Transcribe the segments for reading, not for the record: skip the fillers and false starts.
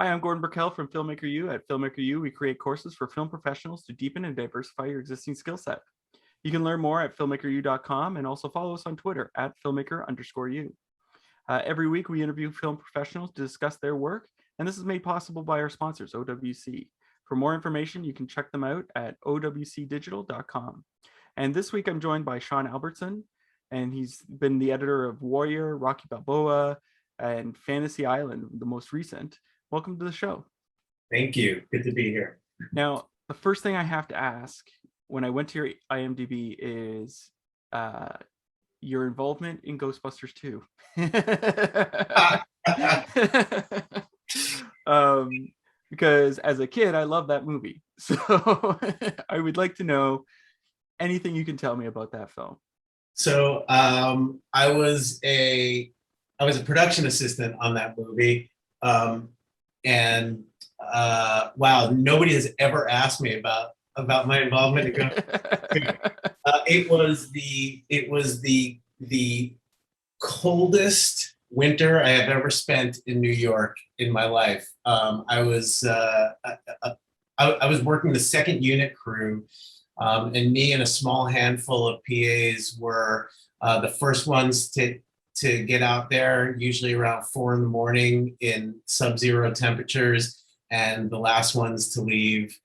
Hi, I'm Gordon Burkell from Filmmaker U. At Filmmaker U, we create courses for film professionals to deepen and diversify your existing skill set. You can learn more at filmmakeru.com and also follow us on Twitter at filmmaker_u. Every week, we interview film professionals to discuss their work, and this is made possible by our sponsors, OWC. For more information, you can check them out at owcdigital.com. And this week, I'm joined by Sean Albertson, and he's been the editor of Warrior, Rocky Balboa, and Fantasy Island, the most recent. Welcome to the show. Thank you. Good to be here. Now, the first thing I have to ask when I went to your IMDb is your involvement in Ghostbusters 2. Because as a kid, I love that movie. So I would like to know anything you can tell me about that film. So I was a production assistant on that movie. And wow, nobody has ever asked me about my involvement in it was the coldest winter I have ever spent in New York in my life. I was working the second unit crew, and me and a small handful of PAs were the first ones to get out there, usually around 4 a.m. in sub-zero temperatures, and the last ones to leave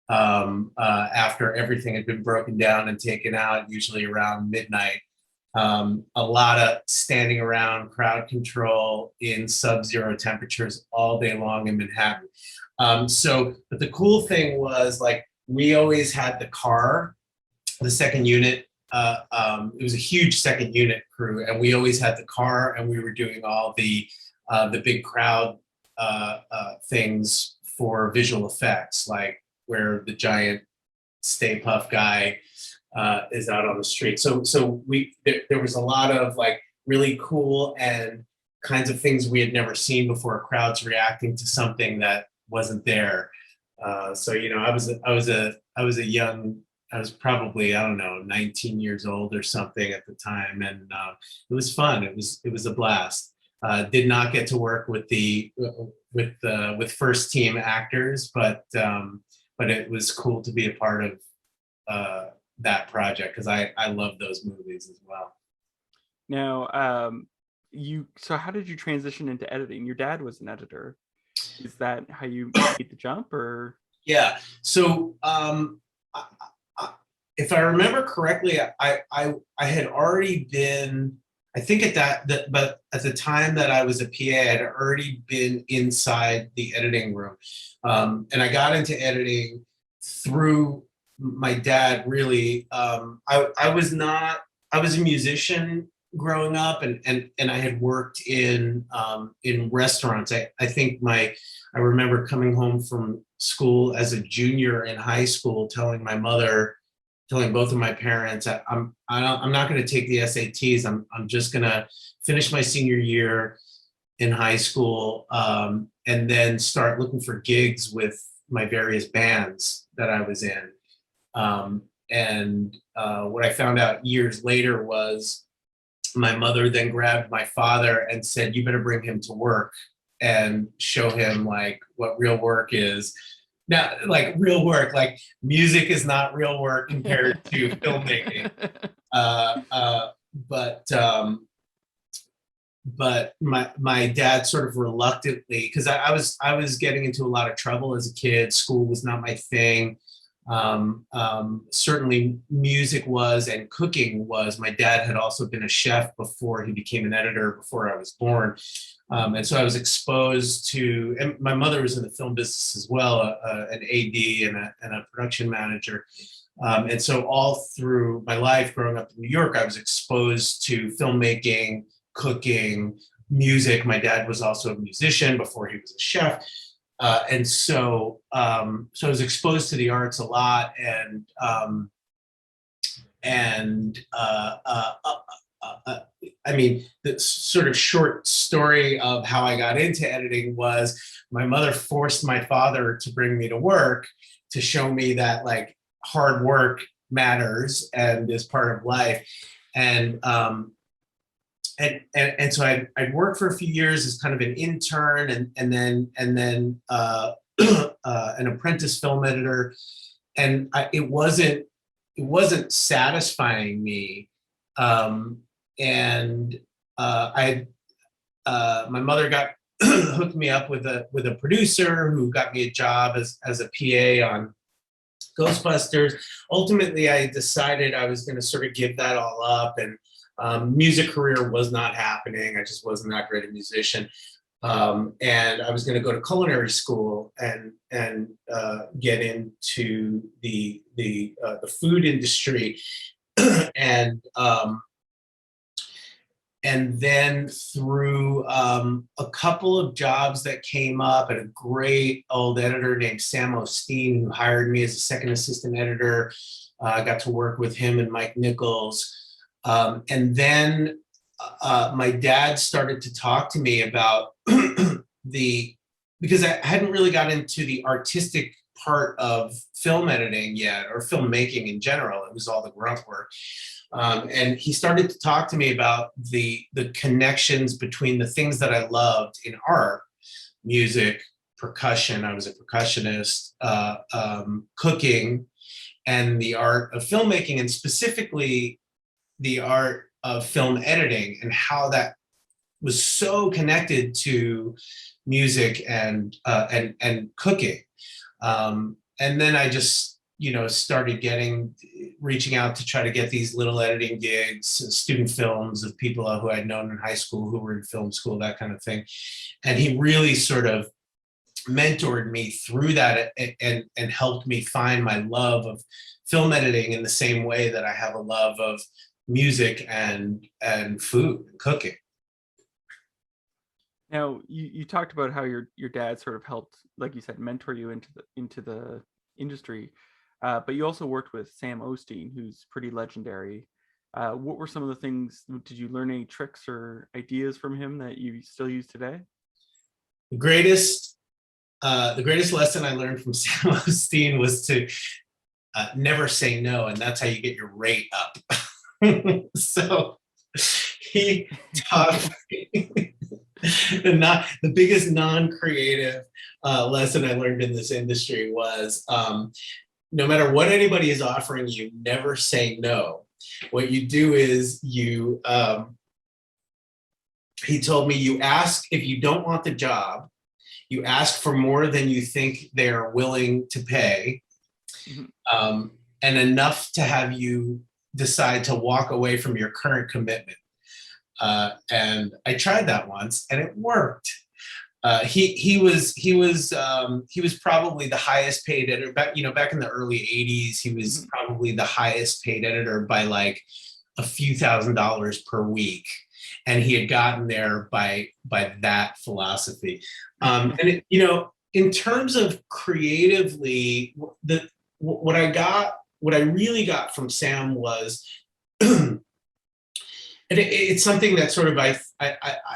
after everything had been broken down and taken out, usually around midnight. A lot of standing around, crowd control in sub-zero temperatures all day long in Manhattan. But the cool thing was, like, we always had the car, the second unit. It was a huge second unit crew, and we always had the car, and we were doing all the big crowd things for visual effects, like where the giant Stay Puft guy is out on the street. So there was a lot of like really cool and kinds of things we had never seen before, crowds reacting to something that wasn't there. So you know, I was probably, I don't know, 19 years old or something at the time, and it was fun. It was a blast. Did not get to work with first team actors, but it was cool to be a part of that project, because I love those movies as well. Now, so how did you transition into editing? Your dad was an editor. Is that how you made the jump, or? Yeah. So if I remember correctly, I had already been, I think but at the time that I was a PA, I had already been inside the editing room. And I got into editing through my dad, really. I was a musician growing up, and I had worked in restaurants. I think I remember coming home from school as a junior in high school, telling both of my parents, I'm not going to take the SATs. I'm just going to finish my senior year in high school, and then start looking for gigs with my various bands that I was in. What I found out years later was my mother then grabbed my father and said, "You better bring him to work and show him like what real work is." Now, like real work, like music is not real work compared to filmmaking. But my dad sort of reluctantly, because I was getting into a lot of trouble as a kid. School was not my thing. Certainly music was, and cooking was. My dad had also been a chef before he became an editor, before I was born. And so I was exposed to, and my mother was in the film business as well, an AD and a production manager. And so all through my life growing up in New York, I was exposed to filmmaking, cooking, music. My dad was also a musician before he was a chef. So I was exposed to the arts a lot, I mean, the sort of short story of how I got into editing was my mother forced my father to bring me to work to show me that like hard work matters and is part of life. and so I'd worked for a few years as kind of an intern and then an apprentice film editor, and it wasn't satisfying me. And my mother got hooked me up with a producer who got me a job as a PA on Ghostbusters. Ultimately, I decided I was going to sort of give that all up, and music career was not happening. I just wasn't that great a musician. And I was going to go to culinary school and get into the food industry, and then through a couple of jobs that came up, and a great old editor named Sam Osten, who hired me as a second assistant editor. I got to work with him and Mike Nichols. And then my dad started to talk to me about because I hadn't really got into the artistic part of film editing yet, or filmmaking in general. It was all the grunt work. And he started to talk to me about the connections between the things that I loved in art, music, percussion. I was a percussionist, cooking, and the art of filmmaking, and specifically the art of film editing, and how that was so connected to music and cooking. And then I just, started reaching out to try to get these little editing gigs, student films of people who I'd known in high school who were in film school, that kind of thing. And he really sort of mentored me through that and helped me find my love of film editing in the same way that I have a love of music and food and cooking. Now, you talked about how your dad sort of helped, like you said, mentor you into the industry, but you also worked with Sam Osten, who's pretty legendary. What were some of the things? Did you learn any tricks or ideas from him that you still use today? The greatest lesson I learned from Sam Osten was to never say no, and that's how you get your rate up. So he taught me the biggest non-creative lesson I learned in this industry was no matter what anybody is offering you, never say no. What you do is he told me, you ask, if you don't want the job, you ask for more than you think they're willing to pay, and enough to have you decide to walk away from your current commitment. And I tried that once, and it worked. He was probably the highest paid editor back in the early 80s. He was probably the highest paid editor by like a few $1,000s per week, and he had gotten there by that philosophy. And in terms of creatively, what I really got from Sam was. It's something that sort of I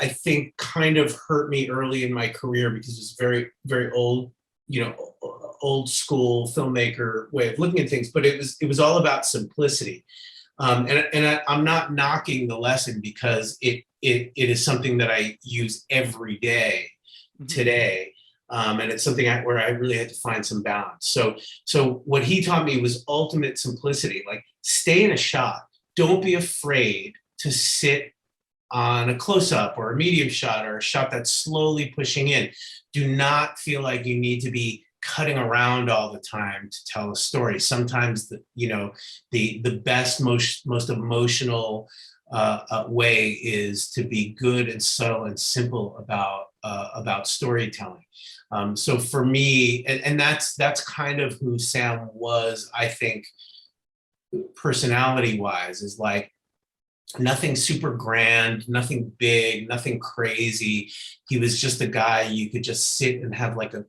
think kind of hurt me early in my career, because it was very, very old school filmmaker way of looking at things. But it was all about simplicity, and I'm not knocking the lesson, because it is something that I use every day today, and it's something where I really had to find some balance. So what he taught me was ultimate simplicity. Like, stay in a shot. Don't be afraid to sit on a close-up or a medium shot or a shot that's slowly pushing in. Do not feel like you need to be cutting around all the time to tell a story. Sometimes the best, most emotional way is to be good and subtle and simple about storytelling. So for me, and that's kind of who Sam was, I think, personality-wise, is like, nothing super grand, nothing big, nothing crazy. He was just a guy you could just sit and have like a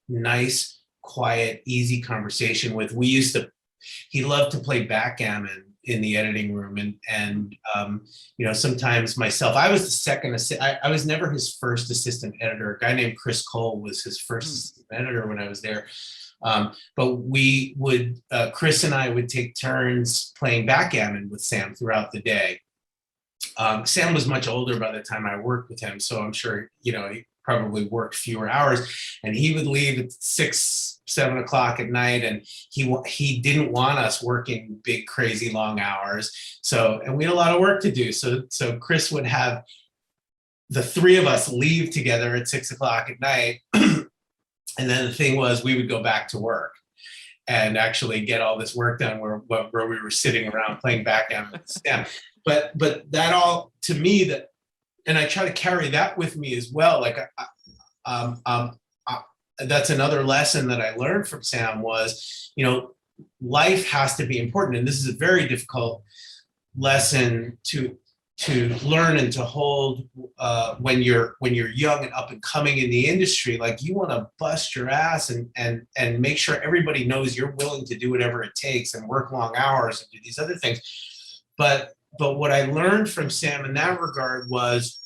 nice, quiet, easy conversation with. He loved to play backgammon in the editing room, and sometimes myself, I was the second I was never his first assistant editor. A guy named Chris Cole was his first assistant editor when I was there. But we would, Chris and I would take turns playing backgammon with Sam throughout the day. Sam was much older by the time I worked with him, so I'm sure, you know, he probably worked fewer hours, and he would leave at 6, 7 o'clock at night, and he didn't want us working big, crazy long hours. So, and we had a lot of work to do. So Chris would have the three of us leave together at 6 o'clock at night. And then the thing was, we would go back to work and actually get all this work done where we were sitting around playing backgammon with Sam. But that all, to me, that, and I try to carry that with me as well. Like, that's another lesson that I learned from Sam was, you know, life has to be important. And this is a very difficult lesson to learn and to hold when you're young and up and coming in the industry. Like, you want to bust your ass and make sure everybody knows you're willing to do whatever it takes and work long hours and do these other things. But what I learned from Sam in that regard was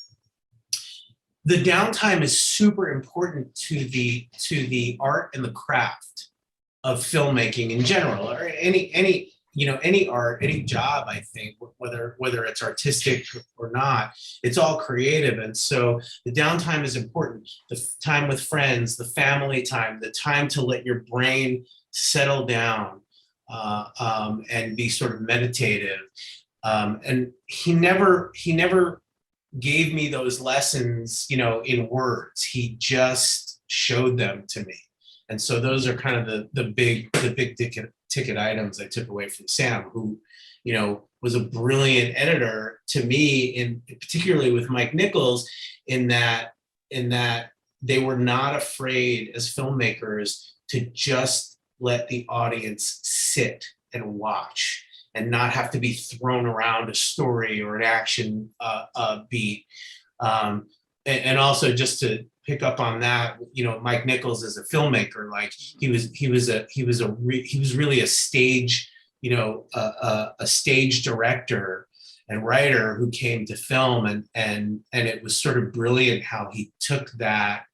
the downtime is super important to the art and the craft of filmmaking in general, or any you know, any art, any job. I think whether it's artistic or not, it's all creative. And so the downtime is important. The time with friends, the family time, the time to let your brain settle down and be sort of meditative. And he never gave me those lessons, you know, in words. He just showed them to me. And so those are kind of the big ticket items I took away from Sam, who, you know, was a brilliant editor to me, particularly with Mike Nichols, in that they were not afraid as filmmakers to just let the audience sit and watch and not have to be thrown around a story or an action beat. And also, just to pick up on that, you know, Mike Nichols as a filmmaker, like he was really a stage, you know, a stage director and writer who came to film, and it was sort of brilliant how he took that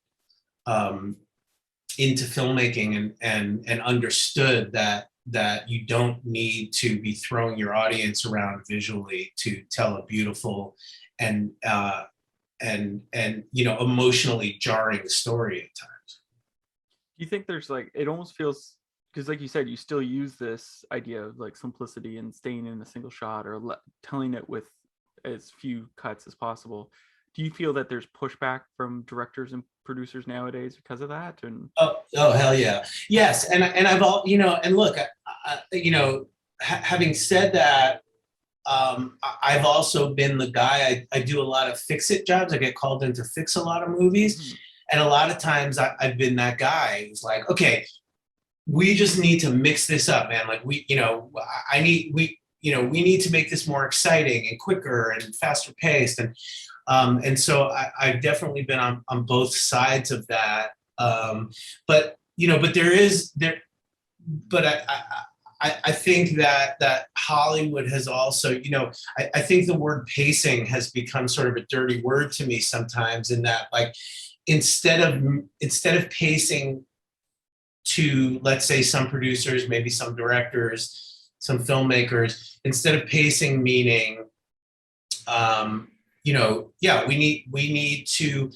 into filmmaking and understood that you don't need to be throwing your audience around visually to tell a beautiful and you know, emotionally jarring story at times. Do you think there's, like, it almost feels, because like you said, you still use this idea of like simplicity and staying in a single shot or telling it with as few cuts as possible. Do you feel that there's pushback from directors and producers nowadays because of that? And oh hell yeah, yes. And I've all, you know, and look, you know, having said that, I've also been the guy, I do a lot of fix-it jobs. I get called in to fix a lot of movies. Mm-hmm. And a lot of times I've been that guy who's like, okay, we just need to mix this up, man. Like, we need to make this more exciting and quicker and faster paced. And so I've definitely been on both sides of that. But I think that Hollywood has also, you know, I think the word pacing has become sort of a dirty word to me sometimes, in that, like, instead of pacing to, let's say, some producers, maybe some directors, some filmmakers, instead of pacing meaning, you know, yeah, we need to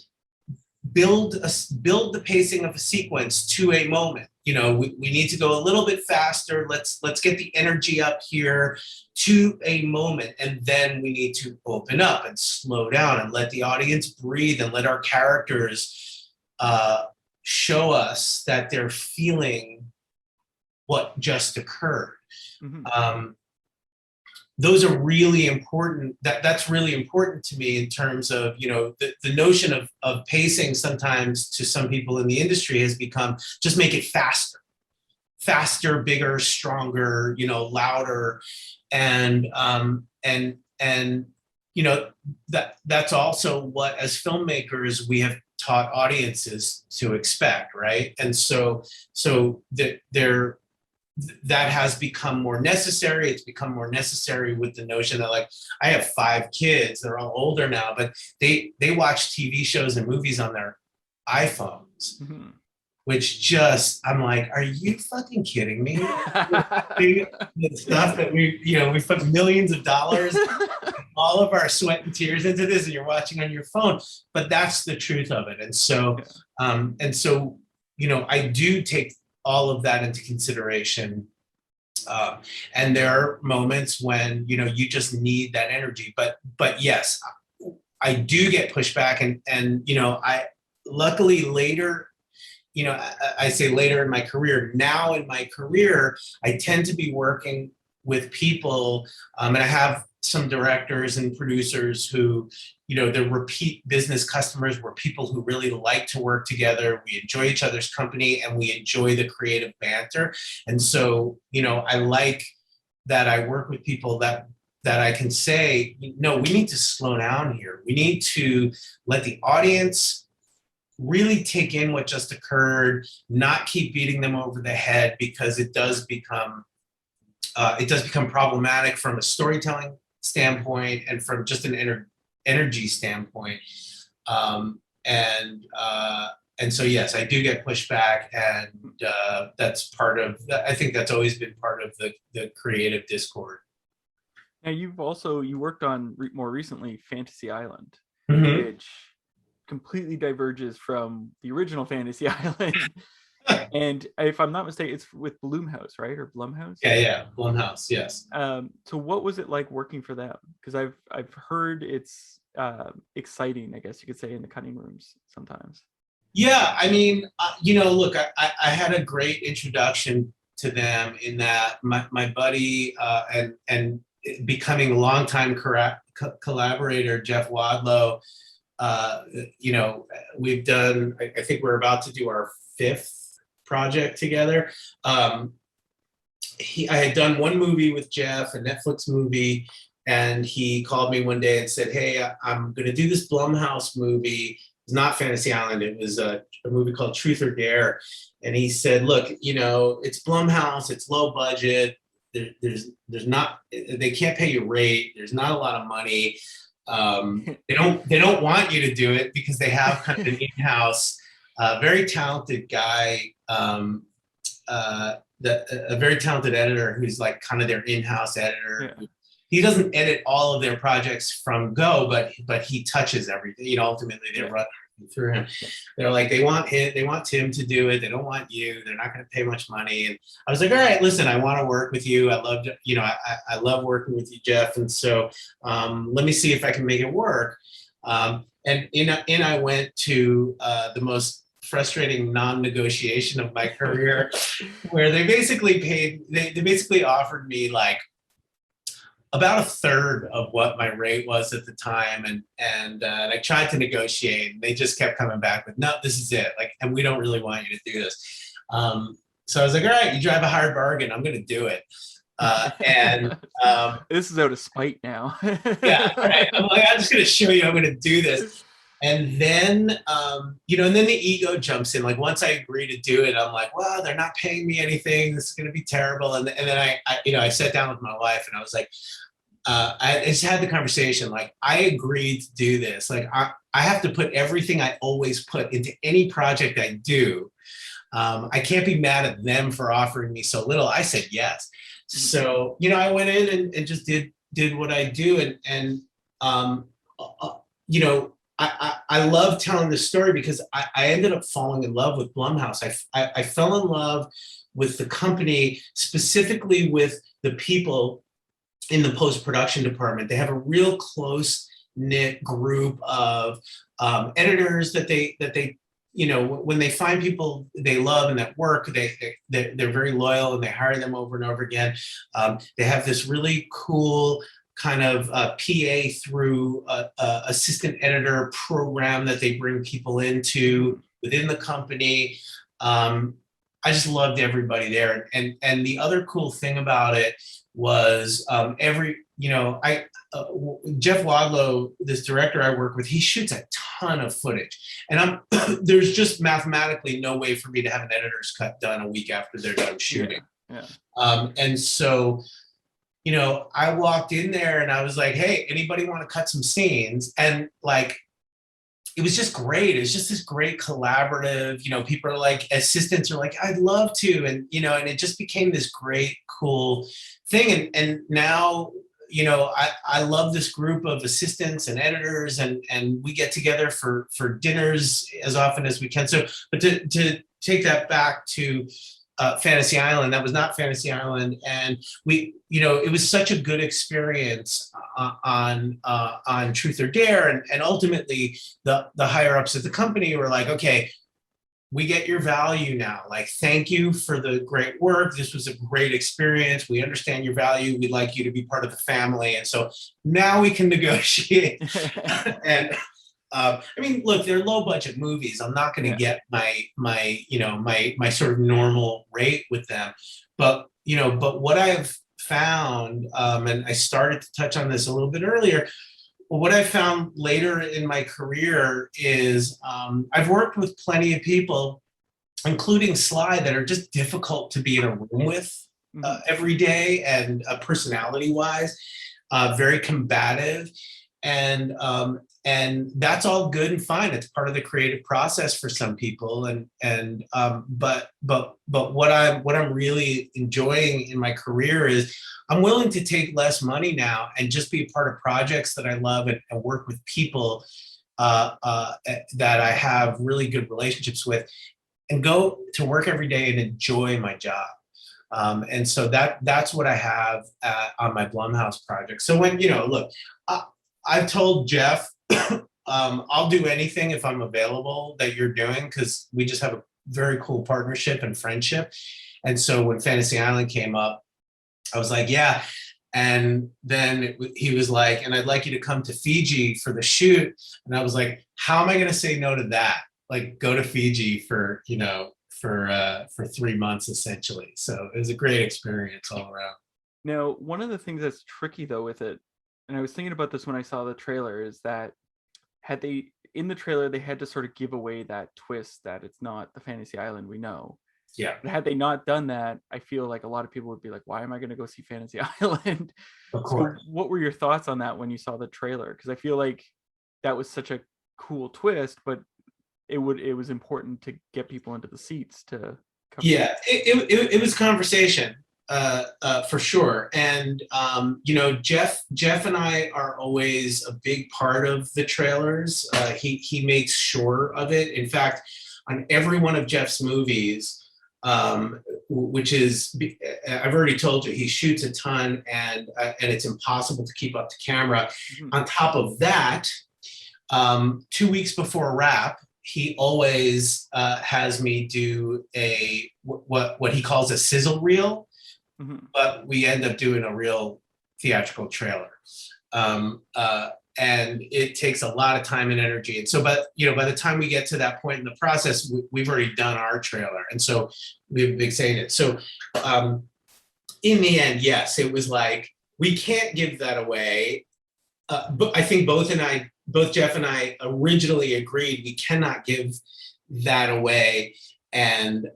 build the pacing of a sequence to a moment. You know, we need to go a little bit faster. Let's get the energy up here to a moment, and then we need to open up and slow down and let the audience breathe and let our characters show us that they're feeling what just occurred. Mm-hmm. Those are really important. That's really important to me in terms of, you know, the notion of pacing sometimes to some people in the industry has become just make it faster, bigger, stronger, you know, louder. And you know, that's also what, as filmmakers, we have taught audiences to expect, right? And so that has become more necessary. It's become more necessary with the notion that, like, I have 5 kids, they're all older now, but they watch TV shows and movies on their iPhones, mm-hmm. which just, I'm like, are you fucking kidding me? The stuff that we put millions of dollars all of our sweat and tears into this, and you're watching on your phone. But that's the truth of it. And so, I do take all of that into consideration. And there are moments when, you just need that energy. But yes, I do get pushback, and I luckily later, I say later in my career, now in my career, I tend to be working with people, and I have some directors and producers who, they're repeat business customers. We're people who really like to work together. We enjoy each other's company, and we enjoy the creative banter. And so, I like that I work with people that I can say, no, we need to slow down here. We need to let the audience really take in what just occurred, not keep beating them over the head, because it does become problematic from a storytelling standpoint and from just an energy standpoint. And so, yes, I do get pushback, and that's part of, I think that's always been part of the creative discord. Now, you worked on more recently Fantasy Island, Mm-hmm. which completely diverges from the original Fantasy Island. And if I'm not mistaken, it's with Blumhouse, right? Or Blumhouse? Yeah, Blumhouse, yes. So what was it like working for them? Because I've heard it's exciting, I guess you could say, in the cutting rooms sometimes. Yeah, I mean, look, I had a great introduction to them in that my buddy and becoming a longtime collaborator, Jeff Wadlow, we've done, I think we're about to do our 5th project together. I had done one movie with Jeff, a Netflix movie, and he called me one day and said, hey, I'm going to do this Blumhouse movie. It's not Fantasy Island. It was a movie called Truth or Dare. And he said, look, it's Blumhouse, it's low budget. There's not, they can't pay you rate. There's not a lot of money. They don't want you to do it because they have kind of an in-house, very talented guy, a very talented editor who's like kind of their in-house editor. Yeah. He doesn't edit all of their projects from go, but he touches everything. Ultimately they run through him. They're like, they want Tim to do it. They don't want you. They're not going to pay much money. And I was like, all right, listen, I want to work with you. I love, I love working with you, Jeff. And so let me see if I can make it work. And I went to the most frustrating non-negotiation of my career, where they basically offered me like about 1/3 of what my rate was at the time, and I tried to negotiate, and they just kept coming back with, no, this is it, like, and we don't really want you to do this. So I was like, all right, you drive a hard bargain, I'm going to do it. This is out of spite now. Yeah, right. I'm like, I'm just going to show you I'm going to do this. And then, and then the ego jumps in. Like, once I agree to do it, I'm like, well, they're not paying me anything. This is going to be terrible. And then I sat down with my wife, and I was like, I just had the conversation. Like, I agreed to do this. Like, I have to put everything I always put into any project I do. I can't be mad at them for offering me so little. I said yes. So, I went in and just did what I do. And I love telling this story because I ended up falling in love with Blumhouse. I fell in love with the company, specifically with the people in the post-production department. They have a real close-knit group of editors that they when they find people they love and that work, they're very loyal, and they hire them over and over again. They have this really cool kind of PA through assistant editor program that they bring people into within the company. I just loved everybody there. And the other cool thing about it was Jeff Wadlow, this director I work with, he shoots a ton of footage. And there's just mathematically no way for me to have an editor's cut done a week after they're done shooting. Yeah. And so, I walked in there and I was like, hey, anybody want to cut some scenes? And like, it was just great. It's just this great collaborative, people are like, assistants are like, I'd love to. And, and it just became this great, cool thing. And now, I love this group of assistants and editors, and we get together for dinners as often as we can. So, but to take that back to Fantasy Island, that was not Fantasy Island, and it was such a good experience on Truth or Dare, and ultimately the higher ups at the company were like, okay, we get your value now. Like, thank you for the great work. This was a great experience. We understand your value. We'd like you to be part of the family. And so now we can negotiate. And I mean, look, they're low budget movies. I'm not going to get my sort of normal rate with them. But what I've found, and I started to touch on this a little bit earlier, what I found later in my career is I've worked with plenty of people, including Sly, that are just difficult to be in a room with every day, and personality-wise, very combative, and that's all good and fine. It's part of the creative process for some people, but what I'm really enjoying in my career is I'm willing to take less money now and just be a part of projects that I love, and work with people that I have really good relationships with, and go to work every day and enjoy my job. And so that's what I have on my Blumhouse project. So when, look, I've told Jeff, I'll do anything if I'm available that you're doing, because we just have a very cool partnership and friendship. And so when Fantasy Island came up, I was like, yeah. And then he was like, and I'd like you to come to Fiji for the shoot. And I was like, how am I going to say no to that? Like, go to Fiji for 3 months essentially. So it was a great experience all around. Now, one of the things that's tricky though with it, and I was thinking about this when I saw the trailer, is that in the trailer, they had to sort of give away that twist that it's not the Fantasy Island we know. Yeah. But had they not done that, I feel like a lot of people would be like, why am I going to go see Fantasy Island? Of course. So what were your thoughts on that when you saw the trailer? Because I feel like that was such a cool twist, but it was important to get people into the seats to cover. Yeah, it was conversation. For sure. And Jeff and I are always a big part of the trailers. He makes sure of it. In fact, on every one of Jeff's movies, which is, I've already told you, he shoots a ton, and it's impossible to keep up to camera. On top of that, 2 weeks before wrap, he always has me do what he calls a sizzle reel. But we end up doing a real theatrical trailer, and it takes a lot of time and energy. And so, by the time we get to that point in the process, we've already done our trailer, and so we've been saying it. So, in the end, yes, it was like, we can't give that away. But I think both Jeff and I originally agreed we cannot give that away. And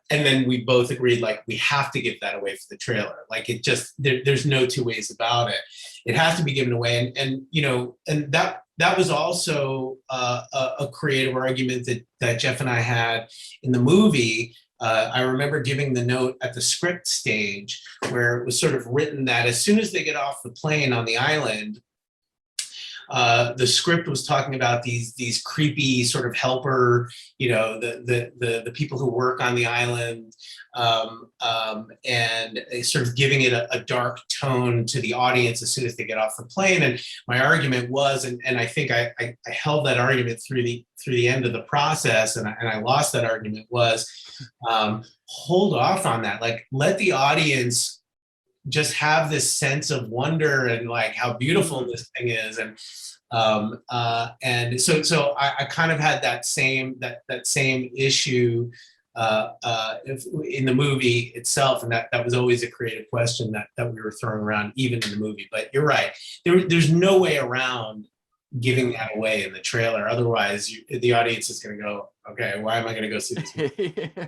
then we both agreed, like, we have to give that away for the trailer. Like, it just, there's no two ways about it. It has to be given away. And that was also a creative argument that Jeff and I had in the movie. I remember giving the note at the script stage, where it was sort of written that as soon as they get off the plane on the island, the script was talking about these creepy sort of helper, the people who work on the island, and sort of giving it a dark tone to the audience as soon as they get off the plane. And my argument was, and I think I held that argument through the end of the process, and I lost that argument, was hold off on that. Like, let the audience just have this sense of wonder and like how beautiful this thing is. And so I kind of had that same issue in the movie itself, and that was always a creative question that we were throwing around even in the movie. But you're right, there's no way around giving that away in the trailer. Otherwise, the audience is going to go, okay, why am I going to go see this movie? Yeah.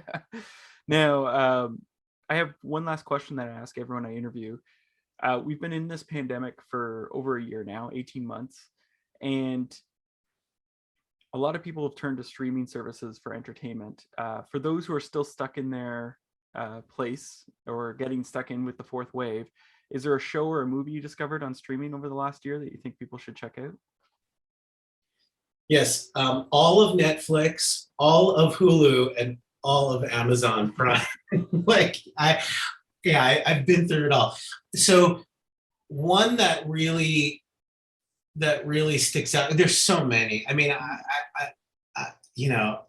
Now, I have one last question that I ask everyone I interview. We've been in this pandemic for over a year now, 18 months, and a lot of people have turned to streaming services for entertainment. For those who are still stuck in their place or getting stuck in with the fourth wave, Is there a show or a movie you discovered on streaming over the last year that you think people should check out? Yes, all of Netflix, all of Hulu, and all of Amazon Prime. Like I've been through it all. So one that really sticks out. There's so many. I mean,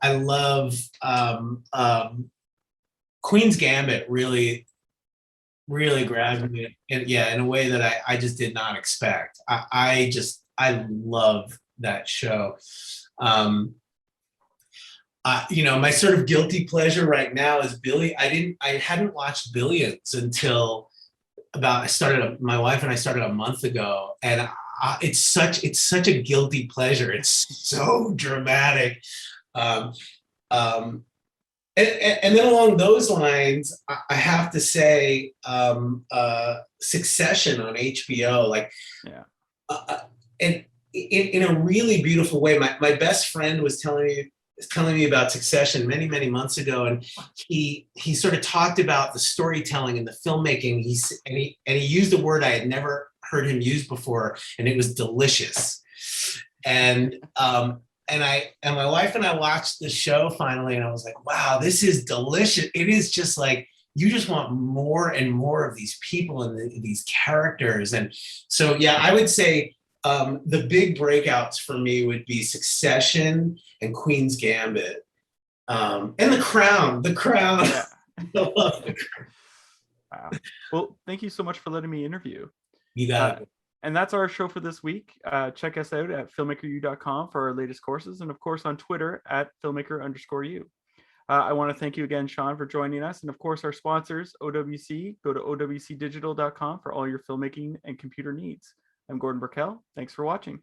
I love Queen's Gambit. Really grabbed me, and in a way that I just did not expect. I love that show. My sort of guilty pleasure right now is I hadn't watched Billions until my wife and I started a month ago, and it's such a guilty pleasure. It's so dramatic. And then along those lines, I have to say, Succession on HBO, and in a really beautiful way. My best friend was telling me about Succession many months ago, and he sort of talked about the storytelling and the filmmaking. He used a word I had never heard him use before, and it was delicious. And my wife and I watched the show finally, and I was like, wow, this is delicious. It is just like, you just want more and more of these people and these characters. And so, I would say the big breakouts for me would be Succession and Queen's Gambit, and The Crown. Yeah. I love The Crown. Wow. Well, thank you so much for letting me interview. You got it. And that's our show for this week. Check us out at filmmakeru.com for our latest courses, and of course on Twitter at filmmaker_you. I want to thank you again, Sean, for joining us. And of course, our sponsors, OWC. Go to owcdigital.com for all your filmmaking and computer needs. I'm Gordon Burkell. Thanks for watching.